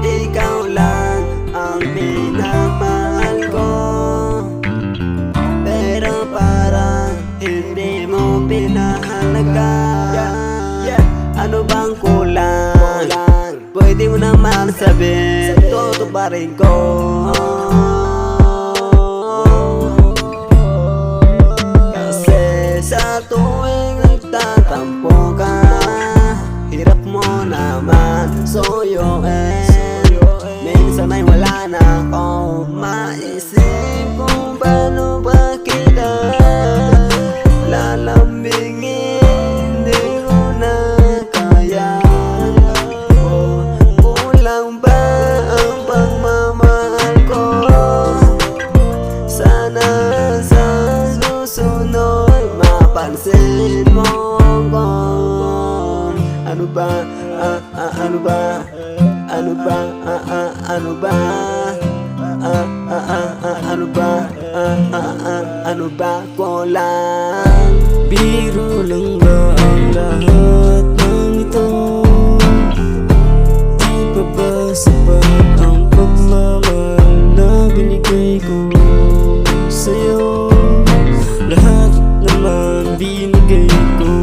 Ikaw lang ang minamahal ko, pero parang hindi mo pinahalaga. Ano bang kulang? Pwede mo naman sabihin, tutuparin ko. Kasi sa tuwing nagtatampo ka, hirap mo naman suyuin. Minsan ay wala na akong maisip kung paano ba kita lalambingin. Di ko na kaya. Kulang ba ang pagmamahal ko? Sana sa susunod mapansin mo ko. Ano ba? Ano ba? Ano ba? Ano ba? Ano ba? Ano ba kulang? Biro lang ba ang lahat ng ito? Di pa ba sapat ang pagmamahal na binigay ko sa'yo? Lahat naman binigay ko.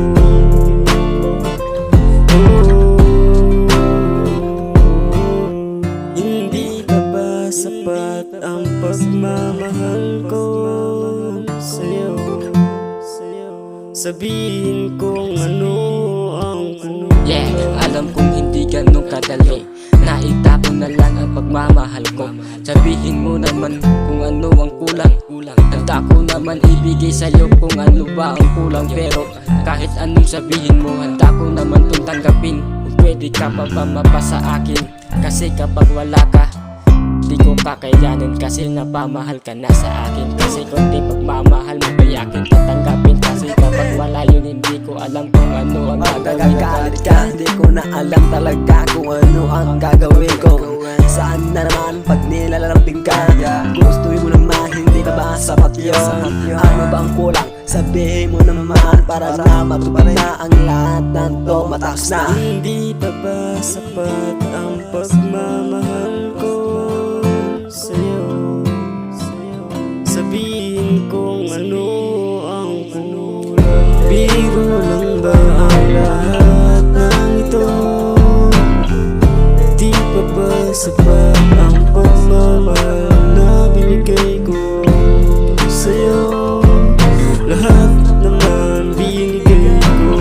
Hindi pa ba sapat ang pagmamahal ko sa'yo? Sabihin kung ano ang alam kong hindi ganun kadali, naitapon na lang ang pagmamahal ko. Sabihin mo naman kung ano ang kulang. Handa ko naman ibigay sa'yo kung ano ba ang kulang. Pero kahit anong sabihin mo, handa ko naman itong tanggapin. Kung pwede ka pa ba mapasa akin, kasi kapag wala ka, di ko kakayanin. Kasi napamahal ka na sa akin. Kasi kung di pagmamahal mo, kaya akin tatanggapin. Kasi kapag wala yun, hindi ko alam kung ano ang gagawin ko. Magagalit ka, di ko na alam talaga kung ano ang gagawin ko. Saan na naman pag nilalambing ka? Gusto mo naman, hindi ka ba sapat yun? Ano ba ang kulang? Sabihin mo naman para na matupad na ang lahat ng to, mataas na. Hindi pa ba sapat ang pagmamahal ko sa'yo? Sabihin kung ano ang kulang. Biro lang ba ang lahat ng ito? Di pa ba sapat ang pagmamahal na binigay ko sa'yo? Lahat naman binigay ko.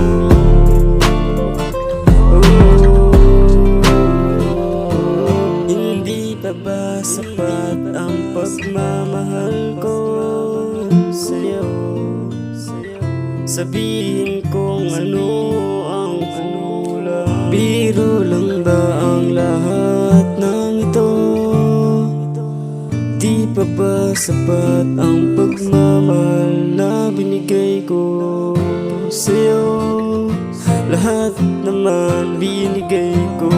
Hindi pa ba sapat ang pagmamahal ko sa'yo? Sabihin kung ano ang kulang. Biro lang ba ang lahat ng ito? Di pa ba sapat ang pagmamahal na binigay ko sa'yo? Lahat naman binigay ko.